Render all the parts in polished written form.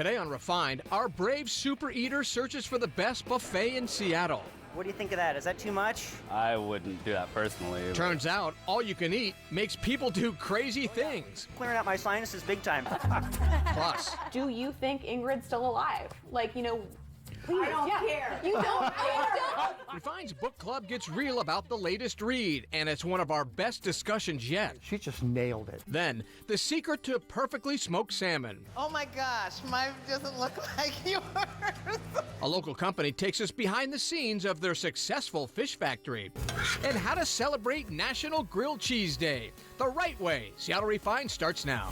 Today on Refined, our brave super eater searches for the best buffet in Seattle. What do you think of that? Is that too much? I wouldn't do that personally. Turns out, all you can eat makes people do crazy things. Clearing out my sinuses big time. Plus, Do you think Ingrid's still alive? Like, you know, please. I don't care. You don't care. Refine's book club gets real about the latest read, and it's one of our best discussions yet. She just nailed it. Then, the secret to perfectly smoked salmon. Oh my gosh, mine doesn't look like yours. A local company takes us behind the scenes of their successful fish factory. And how to celebrate National Grilled Cheese Day the right way. Seattle Refined starts now.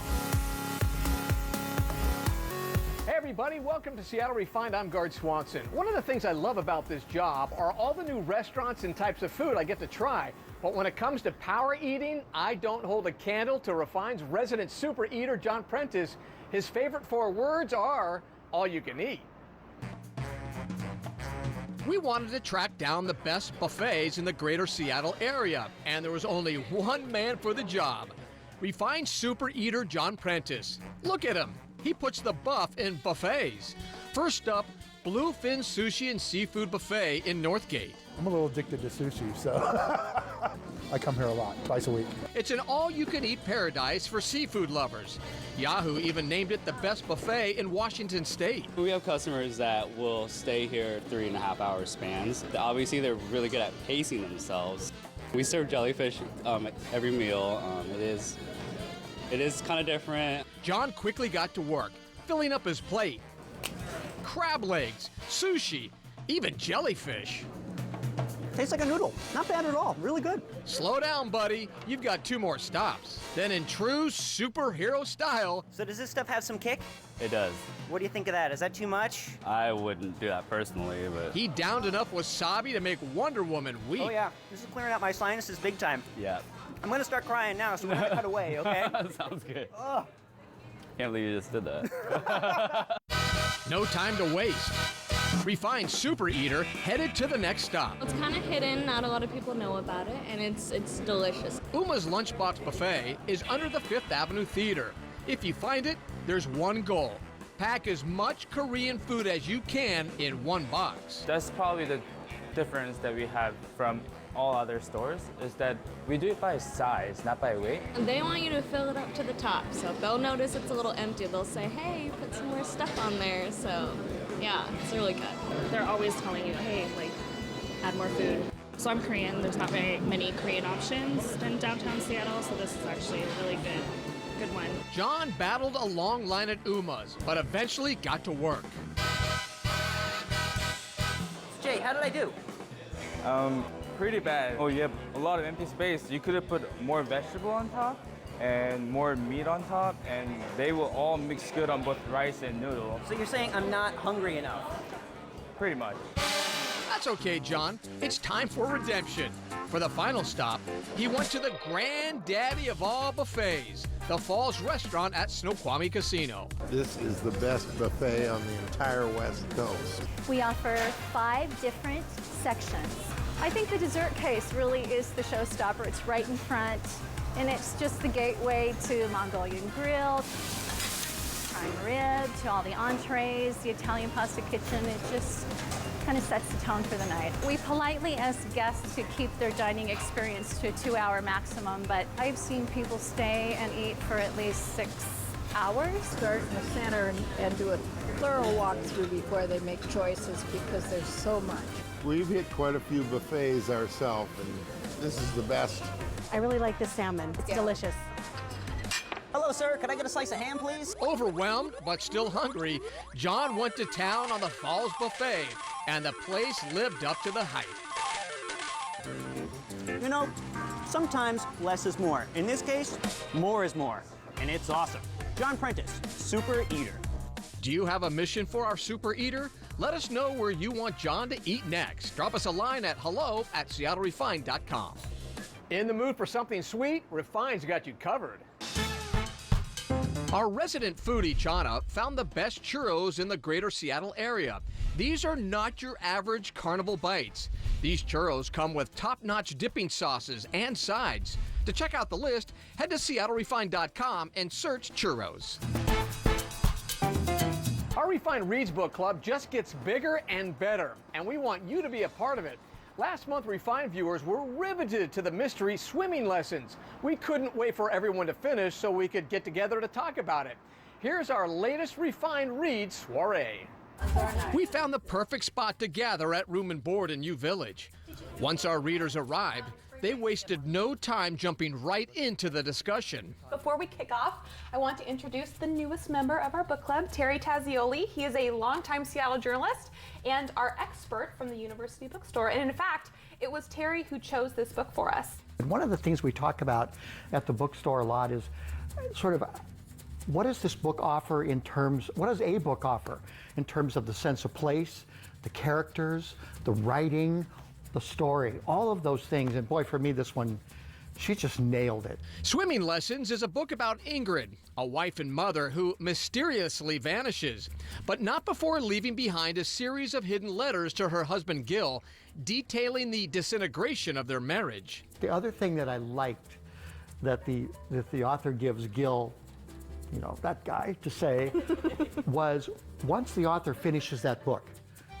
Hey everybody, welcome to Seattle Refined. I'm Gard Swanson. One of the things I love about this job are all the new restaurants and types of food I get to try. But when it comes to power eating, I don't hold a candle to Refined's resident super eater, John Prentice. His favorite 4 words are all you can eat. We wanted to track down the best buffets in the greater Seattle area, and there was only one man for the job. Refined super eater John Prentice. Look at him. He puts the buff in buffets. First up, Bluefin Sushi and Seafood Buffet in Northgate. I'm a little addicted to sushi, so I come here a lot, twice a week. It's an all-you-can-eat paradise for seafood lovers. Yahoo even named it the best buffet in Washington State. We have customers that will stay here 3.5-hour spans. Obviously, they're really good at pacing themselves. We serve jellyfish every meal. It is kind of different. John quickly got to work, filling up his plate. Crab legs, sushi, even jellyfish. Tastes like a noodle. Not bad at all. Really good. Slow down, buddy. You've got 2 more stops. Then in true superhero style, So does this stuff have some kick? It does. What do you think of that? Is that too much? I wouldn't do that personally, but he downed enough wasabi to make Wonder Woman weep. Oh yeah, this is clearing out my sinuses big time. yeah. I'm gonna start crying now, so we're gonna cut away, okay? Sounds good. Ugh. Can't believe you just did that. No time to waste. Refined super eater headed to the next stop. It's kind of hidden, not a lot of people know about it, and it's delicious. Uma's Lunchbox Buffet is under the 5th Avenue Theater. If you find it, there's one goal. Pack as much Korean food as you can in one box. That's probably the difference that we have from all other stores, is that we do it by size, not by weight. And they want you to fill it up to the top, so if they'll notice it's a little empty, they'll say, hey, put some more stuff on there. So yeah, it's really good. They're always telling you, hey, like, add more food. So I'm Korean. There's not very many Korean options in downtown Seattle, so this is actually a really good one. John battled a long line at Uma's, but eventually got to work. Jay, how did I do? Pretty bad. Oh, you have a lot of empty space. You could have put more vegetable on top and more meat on top, and they will all mix good on both rice and noodle. So you're saying I'm not hungry enough? Pretty much. That's okay, John. It's time for redemption. For the final stop, he went to the granddaddy of all buffets, the Falls Restaurant at Snoqualmie Casino. This is the best buffet on the entire West Coast. We offer 5 different sections. I think the dessert case really is the showstopper. It's right in front, and it's just the gateway to Mongolian grill, prime rib, to all the entrees, the Italian pasta kitchen. It just kind of sets the tone for the night. We politely ask guests to keep their dining experience to a 2-hour maximum, but I've seen people stay and eat for at least 6 hours. Start in the center and do a thorough walkthrough before they make choices, because there's so much. We've hit quite a few buffets ourselves, and this is the best. I really like the salmon. It's delicious. Hello, sir. Could I get a slice of ham, please? Overwhelmed but still hungry, John went to town on the Falls Buffet, and the place lived up to the hype. You know, sometimes less is more. In this case, more is more. And it's awesome. John Prentice, super eater. Do you have a mission for our super eater? Let us know where you want John to eat next. Drop us a line at hello@seattlerefined.com. In the mood for something sweet? Refine's got you covered. Our resident foodie, Chana, found the best churros in the greater Seattle area. These are not your average carnival bites. These churros come with top-notch dipping sauces and sides. To check out the list, head to SeattleRefined.com and search churros. Our Refined Reads Book Club just gets bigger and better, and we want you to be a part of it. Last month, Refined viewers were riveted to the mystery swimming lessons. We couldn't wait for everyone to finish so we could get together to talk about it. Here's our latest Refined Reads soiree. We found the perfect spot to gather at Room and Board in U Village. Once our readers arrived, they wasted no time jumping right into the discussion. Before we kick off, I want to introduce the newest member of our book club, Terry Tazioli. He is a longtime Seattle journalist and our expert from the University Bookstore. And in fact, it was Terry who chose this book for us. And one of the things we talk about at the bookstore a lot is sort of what does this book offer in terms, what does a book offer in terms of the sense of place, the characters, the writing, the story, all of those things. And boy, for me, this one, she just nailed it. Swimming Lessons is a book about Ingrid, a wife and mother who mysteriously vanishes, but not before leaving behind a series of hidden letters to her husband Gil, detailing the disintegration of their marriage. The other thing that I liked that the author gives Gil, you know, that guy, to say, was once the author finishes that book,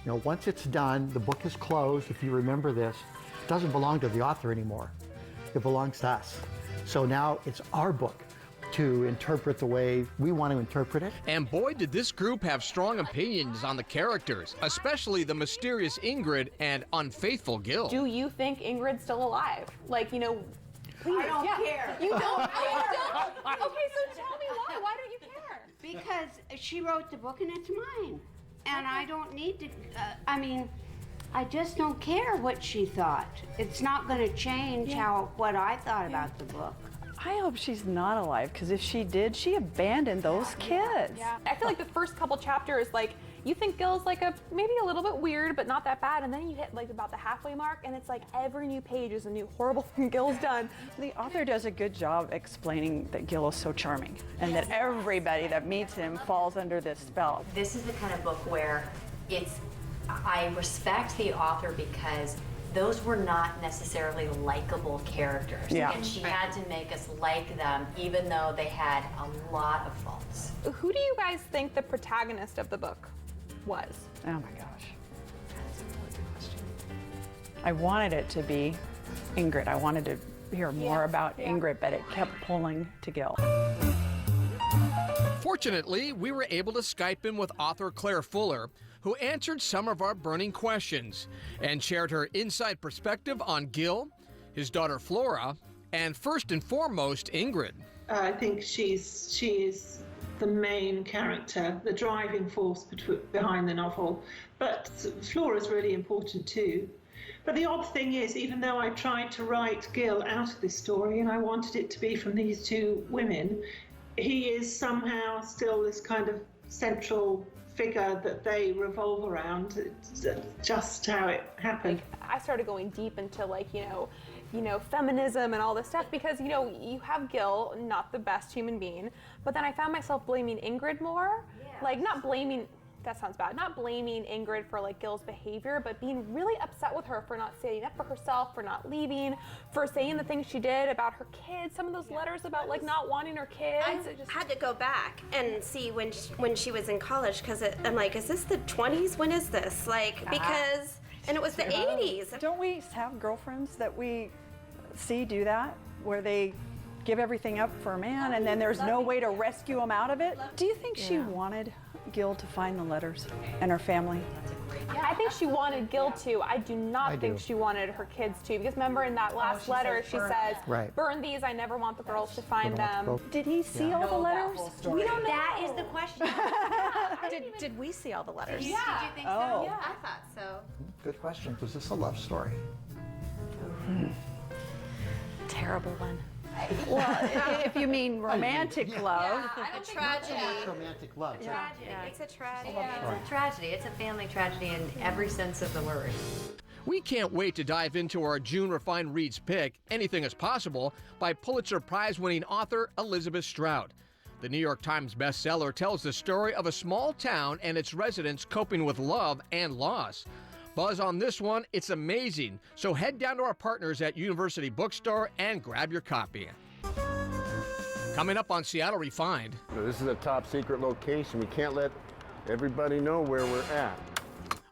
you know, once it's done, the book is closed, if you remember this, it doesn't belong to the author anymore. It belongs to us. So now it's our book to interpret the way we want to interpret it. And boy, did this group have strong opinions on the characters, especially the mysterious Ingrid and unfaithful Gil. Do you think Ingrid's still alive? Like, you know, please. I don't care. You don't care? Okay, so tell me why. Why don't you care? Because she wrote the book and it's mine. And I don't need to, I mean, I just don't care what she thought. It's not going to change what I thought about the book. I hope she's not alive, because if she did, she abandoned those kids. Yeah. I feel like the first couple chapters, like, you think Gil's like maybe a little bit weird, but not that bad, and then you hit like about the halfway mark, and it's like every new page is a new horrible thing Gil's done. The author does a good job explaining that Gil is so charming, and that everybody that meets him falls under this spell. This is the kind of book where I respect the author because those were not necessarily likable characters. Yeah. And she had to make us like them, even though they had a lot of faults. Who do you guys think the protagonist of the book was? Oh my gosh. I wanted it to be Ingrid. I wanted to hear more about Ingrid, but it kept pulling to Gil. Fortunately, we were able to Skype in with author Claire Fuller, who answered some of our burning questions and shared her inside perspective on Gil, his daughter Flora, and first and foremost, Ingrid. I think she is the main character, the driving force behind the novel, but Flora's really important too. But the odd thing is, even though I tried to write Gil out of this story and I wanted it to be from these two women, he is somehow still this kind of central figure that they revolve around. It's just how it happened. I started going deep into feminism and all this stuff because, you have Gil, not the best human being, but then I found myself blaming Ingrid more. Like, not blaming, that sounds bad, not blaming Ingrid for like Gil's behavior, but being really upset with her for not standing up for herself, for not leaving, for saying the things she did about her kids, some of those letters about like not wanting her kids. I had to go back and see when she was in college, because I'm like, is this the 20s? When is this? Like, because, and it was the 80s. Don't we have girlfriends that we see do that, where they give everything up for a man and then there's no way to rescue him out of it? Do you think she wanted Gil to find the letters and her family? Yeah, I think she wanted Gil to. I do not think she wanted her kids to, because remember in that last letter she says, burn these, I never want the girls to find them. Did he see all the letters? We don't know. That is the question. Did we see all the letters? Did you think so? Yeah, I thought so. Good question. Was this a love story? Terrible one. Well, if you mean romantic love. A tragedy. Romantic love. It's a tragedy. It's a tragedy. It's a family tragedy in every sense of the word. We can't wait to dive into our June Refined Reads pick, Anything is Possible, by Pulitzer Prize-winning author Elizabeth Strout. The New York Times bestseller tells the story of a small town and its residents coping with love and loss. Buzz on this one, it's amazing. So head down to our partners at University Bookstore and grab your copy. Coming up on Seattle Refined. This is a top secret location. We can't let everybody know where we're at.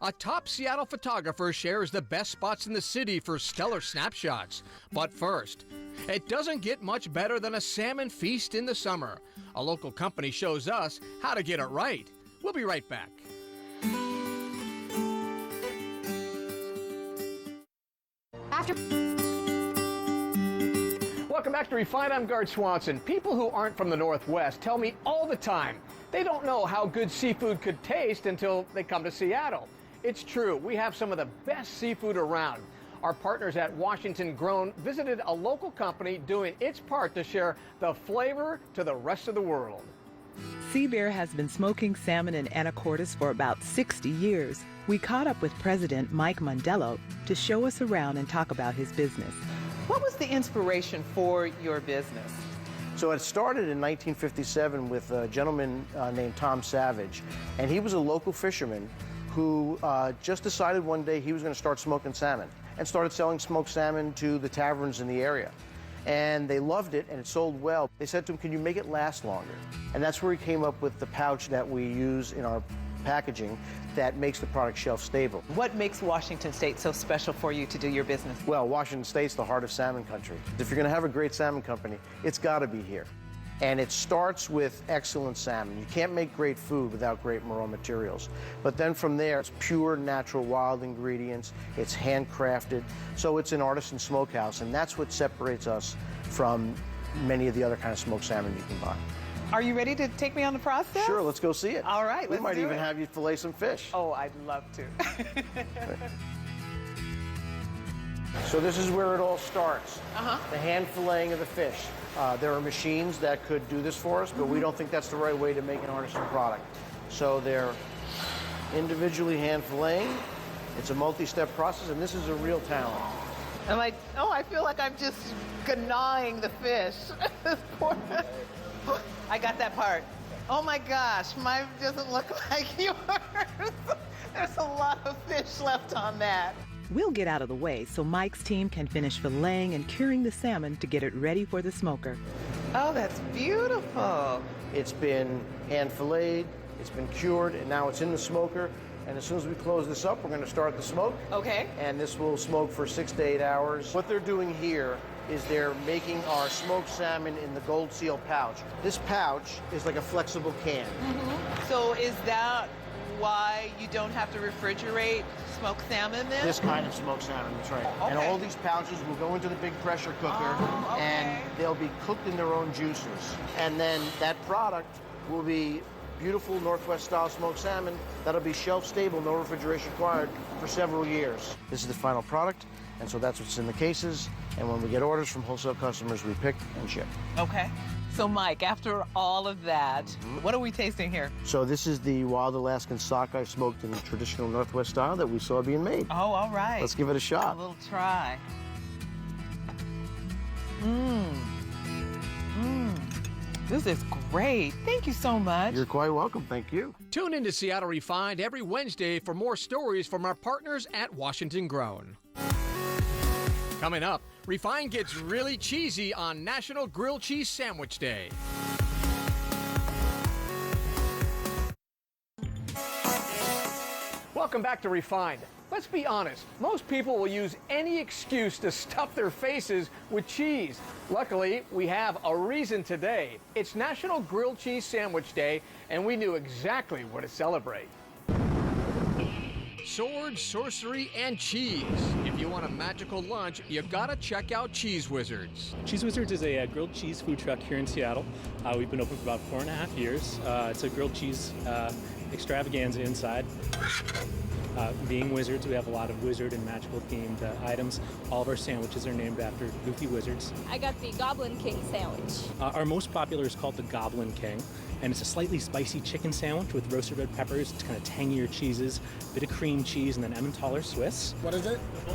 A top Seattle photographer shares the best spots in the city for stellar snapshots. But first, it doesn't get much better than a salmon feast in the summer. A local company shows us how to get it right. We'll be right back. Welcome back to Refined. I'm Gard Swanson. People who aren't from the Northwest tell me all the time they don't know how good seafood could taste until they come to Seattle. It's true. We have some of the best seafood around. Our partners at Washington Grown visited a local company doing its part to share the flavor to the rest of the world. Sea Bear has been smoking salmon in Anacortes for about 60 years. We caught up with President Mike Mondello to show us around and talk about his business. What was the inspiration for your business? So it started in 1957 with a gentleman named Tom Savage, and he was a local fisherman who just decided one day he was going to start smoking salmon and started selling smoked salmon to the taverns in the area. And they loved it, and it sold well. They said to him, can you make it last longer? And that's where he came up with the pouch that we use in our packaging that makes the product shelf stable. What makes Washington State so special for you to do your business? Well, Washington State's the heart of salmon country. If you're going to have a great salmon company, it's got to be here. And it starts with excellent salmon. You can't make great food without great raw materials. But then from there, it's pure, natural, wild ingredients. It's handcrafted. So it's an artisan smokehouse, and that's what separates us from many of the other kind of smoked salmon you can buy. Are you ready to take me on the process? Sure, let's go see it. All right, we let's might do even it. have you fillet some fish. Oh, I'd love to. So this is where it all starts. Uh-huh. The hand filleting of the fish. There are machines that could do this for us, but we don't think that's the right way to make an artisan product. So they're individually hand filleting. It's a multi-step process, and this is a real talent. I'm like, oh, I feel like I'm just gnawing the fish. I got that part. Oh my gosh, mine doesn't look like yours. There's a lot of fish left on that. We'll get out of the way so Mike's team can finish filleting and curing the salmon to get it ready for the smoker. Oh, that's beautiful. It's been hand filleted, it's been cured, and now it's in the smoker. And as soon as we close this up, we're going to start the smoke. Okay. And this will smoke for 6 to 8 hours. What they're doing here is they're making our smoked salmon in the Gold Seal pouch. This pouch is like a flexible can. Mm-hmm. So is that why you don't have to refrigerate smoked salmon then? This kind of smoked salmon, that's right. Okay. And all these pouches will go into the big pressure cooker, and they'll be cooked in their own juices. And then that product will be beautiful Northwest-style smoked salmon that'll be shelf-stable, no refrigeration required, for several years. This is the final product, and so that's what's in the cases. And when we get orders from wholesale customers, we pick and ship. Okay. So, Mike, after all of that, what are we tasting here? So this is the wild Alaskan sockeye smoked in traditional Northwest style that we saw being made. Oh, all right. Let's give it a shot. A little try. This is great. Thank you so much. You're quite welcome. Thank you. Tune in to Seattle Refined every Wednesday for more stories from our partners at Washington Grown. Coming up, Refined gets really cheesy on National Grilled Cheese Sandwich Day. Welcome back to Refined. Let's be honest, most people will use any excuse to stuff their faces with cheese. Luckily, we have a reason today. It's National Grilled Cheese Sandwich Day, and we knew exactly what to celebrate. Swords, sorcery, and cheese. If you want a magical lunch, you gotta check out Cheese Wizards. Cheese Wizards is a grilled cheese food truck here in Seattle. We've been open for about 4.5 years. It's a grilled cheese extravaganza inside. Being wizards, we have a lot of wizard and magical themed items. All of our sandwiches are named after goofy wizards. I got the Goblin King sandwich. Our most popular is called the Goblin King, and it's a slightly spicy chicken sandwich with roasted red peppers. It's kind of tangier cheeses, a bit of cream cheese, and then Emmentaler Swiss. What is it? The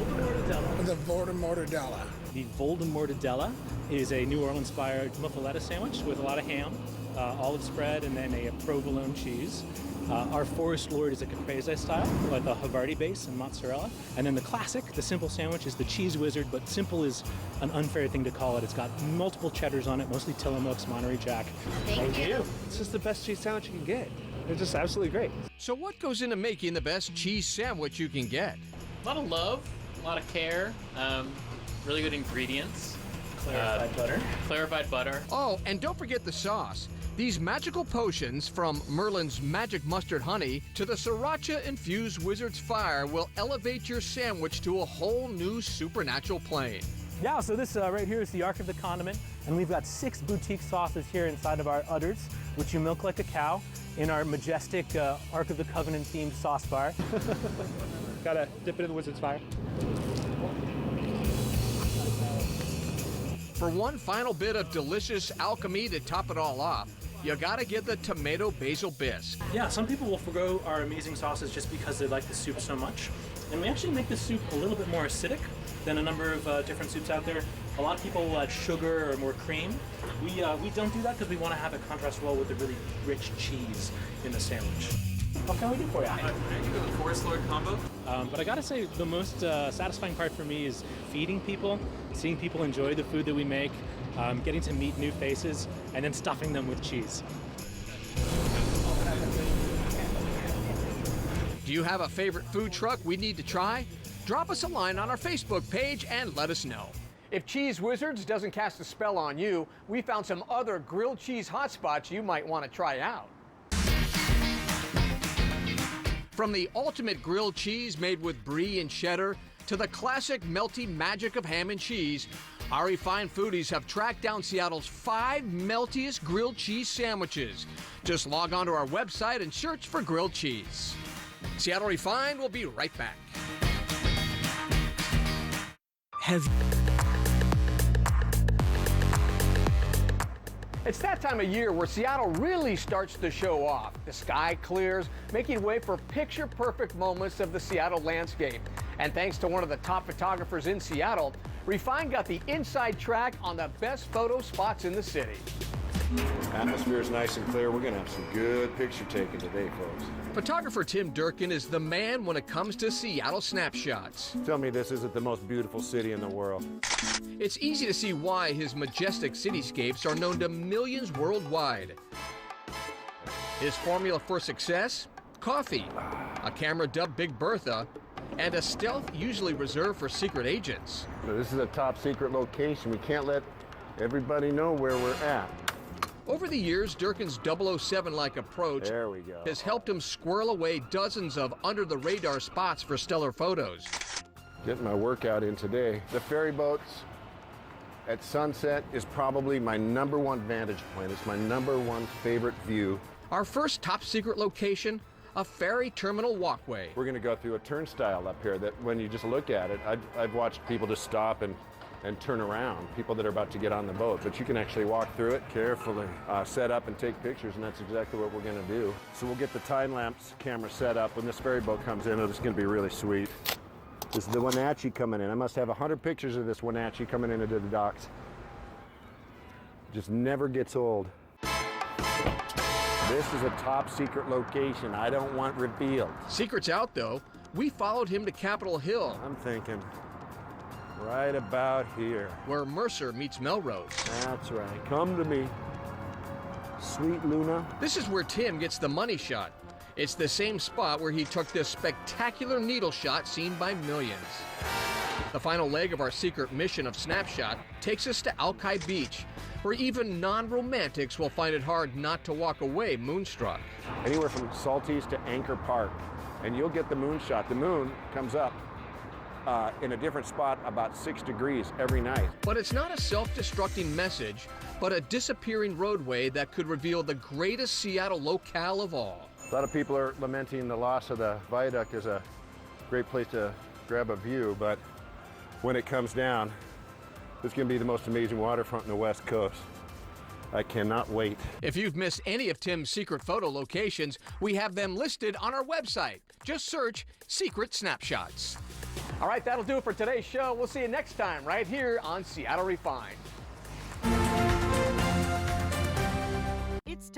Voldemortadella. The Voldemortadella is a New Orleans-inspired muffaletta sandwich with a lot of ham, olive spread, and then a provolone cheese. Our Forest Lord is a caprese style with a Havarti base and mozzarella. And then the classic, the simple sandwich, is the Cheese Wizard, but simple is an unfair thing to call it. It's got multiple cheddars on it, mostly Tillamook's, Monterey Jack. Thank you. It's just the best cheese sandwich you can get. They're just absolutely great. So what goes into making the best cheese sandwich you can get? A lot of love, a lot of care, really good ingredients. Clarified butter. Clarified butter. Oh, and don't forget the sauce. These magical potions, from Merlin's magic mustard honey to the sriracha-infused Wizard's Fire, will elevate your sandwich to a whole new supernatural plane. Yeah, so this right here is the Ark of the Condiment, and we've got 6 boutique sauces here inside of our udders, which you milk like a cow in our majestic Ark of the Covenant themed sauce bar. Gotta dip it in the Wizard's Fire. For one final bit of delicious alchemy to top it all off, you gotta get the tomato basil bisque. Yeah, some people will forgo our amazing sauces just because they like the soup so much. And we actually make the soup a little bit more acidic than a number of different soups out there. A lot of people will add sugar or more cream. We don't do that because we want to have it contrast well with the really rich cheese in the sandwich. What can we do for you? I can go the Forest Lord combo. But I gotta say, the most satisfying part for me is feeding people, seeing people enjoy the food that we make, getting to meet new faces, and then stuffing them with cheese. Do you have a favorite food truck we need to try? Drop us a line on our Facebook page and let us know. If Cheese Wizards doesn't cast a spell on you, we found some other grilled cheese hotspots you might want to try out. From the ultimate grilled cheese made with brie and cheddar to the classic melty magic of ham and cheese, our refined foodies have tracked down Seattle's 5 meltiest grilled cheese sandwiches. Just log on to our website and search for grilled cheese. Seattle Refined will be right back. It's that time of year where Seattle really starts to show off. The sky clears, making way for picture-perfect moments of the Seattle landscape. And thanks to one of the top photographers in Seattle, Refined got the inside track on the best photo spots in the city. Atmosphere is nice and clear. We're going to have some good picture taking today, folks. Photographer Tim Durkin is the man when it comes to Seattle snapshots. Tell me this isn't the most beautiful city in the world. It's easy to see why his majestic cityscapes are known to millions worldwide. His formula for success? Coffee, a camera dubbed Big Bertha, and a stealth usually reserved for secret agents. This is a top secret location. We can't let everybody know where we're at. Over the years, Durkin's 007-like approach has helped him squirrel away dozens of under-the-radar spots for stellar photos. Getting my workout in today. The ferry boats at sunset is probably my #1 vantage point. It's my #1 favorite view. Our first top-secret location, a ferry terminal walkway. We're going to go through a turnstile up here that when you just look at it, I've watched people just stop and turn around, people that are about to get on the boat. But you can actually walk through it carefully, set up and take pictures, and that's exactly what we're going to do. So we'll get the time lapse camera set up. When this ferry boat comes in, it's going to be really sweet. This is the Wenatchee coming in. I must have 100 pictures of this Wenatchee coming into the docks. Just never gets old. This is a top secret location. I don't want revealed. Secret's out, though. We followed him to Capitol Hill. I'm thinking right about here. Where Mercer meets Melrose. That's right. Come to me, sweet Luna. This is where Tim gets the money shot. It's the same spot where he took this spectacular needle shot seen by millions. The final leg of our secret mission of Snapshot takes us to Alki Beach, where even non-romantics will find it hard not to walk away moonstruck. Anywhere from Salties to Anchor Park, and you'll get the moon shot. The moon comes up in a different spot about 6 degrees every night. But it's not a self-destructing message, but a disappearing roadway that could reveal the greatest Seattle locale of all. A lot of people are lamenting the loss of the viaduct as a great place to grab a view, but when it comes down, it's going to be the most amazing waterfront in the West Coast. I cannot wait. If you've missed any of Tim's secret photo locations, we have them listed on our website. Just search Secret Snapshots. All right, that'll do it for today's show. We'll see you next time right here on Seattle Refined.